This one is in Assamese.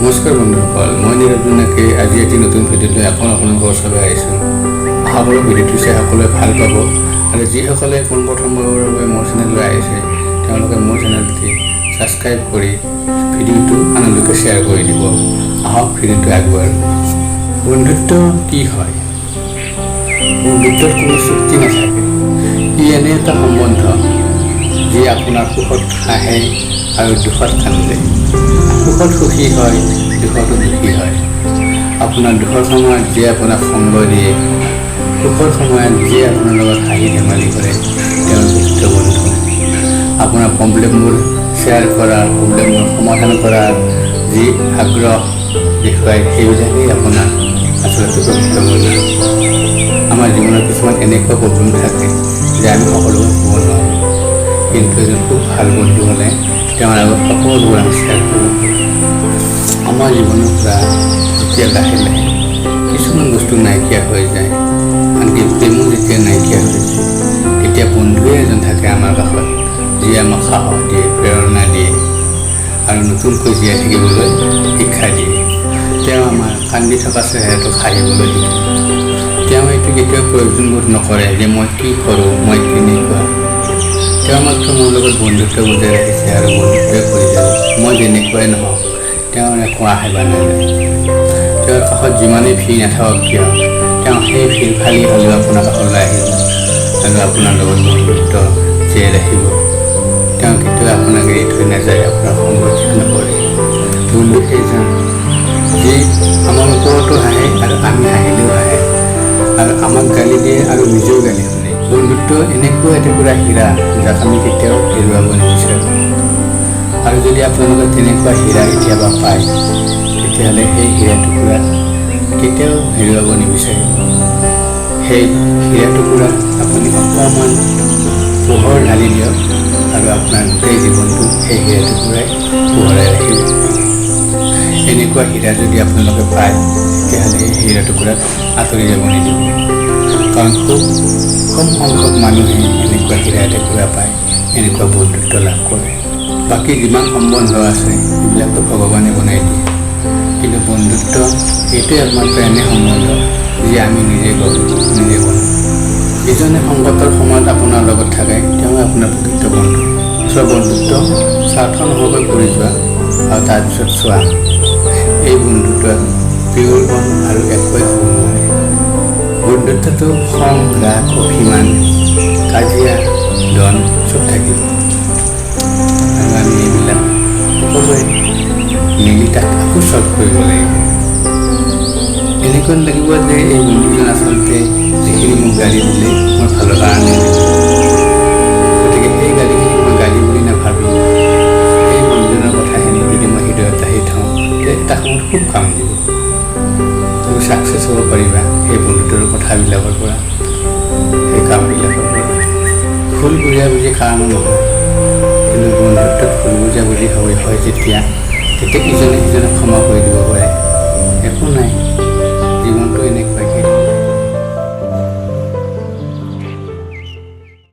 নমস্কাৰ বন্ধুসকল, মই নিৰঞ্জনকে আজি এটি নতুন ভিডিঅ'লৈ আপোনালোকৰ ওচৰলৈ আহিছোঁ। আশা কৰোঁ ভিডিঅ'টো চাই সকলোৱে ভাল পাব আৰু যিসকলে পোনপ্ৰথমবাৰৰ বাবে মোৰ চেনেললৈ আহিছে তেওঁলোকে মোৰ চেনেলটি ছাবস্ক্ৰাইব কৰি ভিডিঅ'টো আনলৈকে শ্বেয়াৰ কৰি দিব। আহক ভিডিঅ'টো আগবঢ়াওঁ। বন্ধুত্ব কি হয়? বন্ধুত্বত কোনো চুক্তি নাথাকে। ই এনে এটা সম্বন্ধ যি আপোনাৰ সুখত হাঁহে আৰু দুখত কান্দে। সুখত সুখী হয়, দুখতো দুখী হয়। আপোনাৰ দুখৰ সময়ত যিয়ে আপোনাক সংগ দিয়ে, সুখৰ সময়ত যিয়ে আপোনাৰ লগত হাঁহি ধেমালি কৰে, তেওঁৰ প্ৰকৃত বন্ধু। আপোনাৰ প্ৰব্লেমবোৰ শ্বেয়াৰ কৰাৰ, প্ৰব্লেমবোৰ সমাধান কৰাৰ যি আগ্ৰহ দেখুৱায়, সেইবিলাকেই আপোনাৰ আচলতে প্ৰকৃত বন্ধু। আমাৰ জীৱনত কিছুমান এনেকুৱা প্ৰব্লেম থাকে যে আমি সকলোকে ক'ব নোৱাৰোঁ, কিন্তু এজন খুব ভাল বন্ধু হ'লে তেওঁৰ আগত সকলোবোৰ আমি শ্বেয়াৰ কৰিব পাৰোঁ। আমাৰ জীৱনৰ পৰা যেতিয়া লাহে লাহে কিছুমান বস্তু নাইকিয়া হৈ যায়, আনকি প্ৰেমো যেতিয়া নাইকিয়া হৈ যায়, তেতিয়া বন্ধুৱে এজন থাকে আমাৰ কাষত, যিয়ে আমাক সাহস দিয়ে, প্ৰেৰণা দিয়ে আৰু নতুনকৈ জীয়াই থাকিবলৈ শিক্ষা দিয়ে। তেওঁ আমাৰ কান্দি থকা চেহেৰাটোক হাঁহিবলৈ শিকে। তেওঁ এইটো কেতিয়াও প্ৰয়োজনবোধ নকৰে যে মই কি কৰোঁ, মই কেনেকুৱা। তেওঁ মাত্ৰ মোৰ লগত বন্ধুত্ব বজাই ৰাখিছে আৰু বন্ধুত্বই কৰি যাব। মই যেনেকুৱাই নহওক, তেওঁৰ একো আহে বা নাযায়। তেওঁৰ কাষত যিমানেই ভিৰ নাথাকক কিয়, তেওঁ সেই ভিৰ ফালি হ'লেও আপোনাৰ কাষলৈ আহিব আৰু আপোনাৰ লগত বন্ধুত্ব জীয়াই ৰাখিব। তেওঁ কেতিয়াও আপোনাক এৰি থৈ নাযায়, আপোনাৰ সংগতি নকৰে। বন্ধু সেইজন যি আমাৰ ওপৰতো হাঁহে আৰু আমি হাঁহিলেও হাঁহে আৰু আমাক গালি দিয়ে আৰু নিজেও গালি শুনে। বন্ধুত্ব এনেকুৱা এটুকুৰা হীৰা যাক আমি কেতিয়াও হেৰুৱাব নিবিচাৰোঁ। আৰু যদি আপোনালোকে তেনেকুৱা হীৰা কেতিয়াবা পায়, তেতিয়াহ'লে সেই হীৰা টুকুৰা কেতিয়াও হেৰুৱাব নিবিচাৰিব। সেই হীৰা টুকুৰাত আপুনি অকণমান পোহৰ ঢালি দিয়ক আৰু আপোনাৰ গোটেই জীৱনটো সেই হীৰা টুকুৰাই পোহৰাই ৰাখিব। এনেকুৱা হীৰা যদি আপোনালোকে পায়, তেতিয়াহ'লে সেই হীৰা টুকুৰাত আঁতৰি যাব নিদিব। কাৰণ খুব কম সংখ্যক মানুহে এনেকুৱা হীৰা এটুকুৰা পায়, এনেকুৱা বন্ধুত্ব লাভ কৰে। বাকী যিমান সম্বন্ধ আছে সেইবিলাকতো ভগৱানে বনাই দিয়ে, কিন্তু বন্ধুত্ব এইটোৱে একমাত্ৰ এনে সম্বন্ধ যি আমি নিজে কৰোঁ, নিজে বনাওঁ। যিজনে সংকটৰ সময়ত আপোনাৰ লগত থাকে, তেওঁ আপোনাৰ প্ৰকৃত বন্ধু। চোৱা, বন্ধুত্ব স্বাৰ্থ নোহোৱাকৈ কৰি যোৱা আৰু তাৰপিছত চোৱা, এই বন্ধুত্বত বিৰল আৰু একোৱেই হ'ব নোৱাৰে। বন্ধুত্বটো খং, ৰাগ, অভিমান, কাজিয়া, দন চব থাকিব আৰু আমি এইবিলাক সকলোৱে মিলি তাক আকৌ চল্ভ কৰিব লাগিব। এনেকুৱা লাগিব যে এই বন্ধুজন আচলতে যিখিনি মোক গালি দিলে মই ভালৰ কাৰণে দিলোঁ, গতিকে সেই গালিখিনি মই গালি বুলি নাভাবি সেই বন্ধুজনৰ কথাখিনি যদি মই হৃদয়ত ৰাখি থওঁ, এটা সময়ত খুব কাম দিব। তুমি ছাকচেছ হ'ব পাৰিবা সেই বন্ধুত্বৰ কথাবিলাকৰ পৰা, সেই কামবিলাকৰ পৰা। ভুল বুজাবুজি কাৰণে নহয়, কিন্তু বন্ধুত্বত ভুল বুজাবুজি হয় যেতিয়া ইজনে সিজনক ক্ষমা কৰি দিব পাৰে, একো নাই।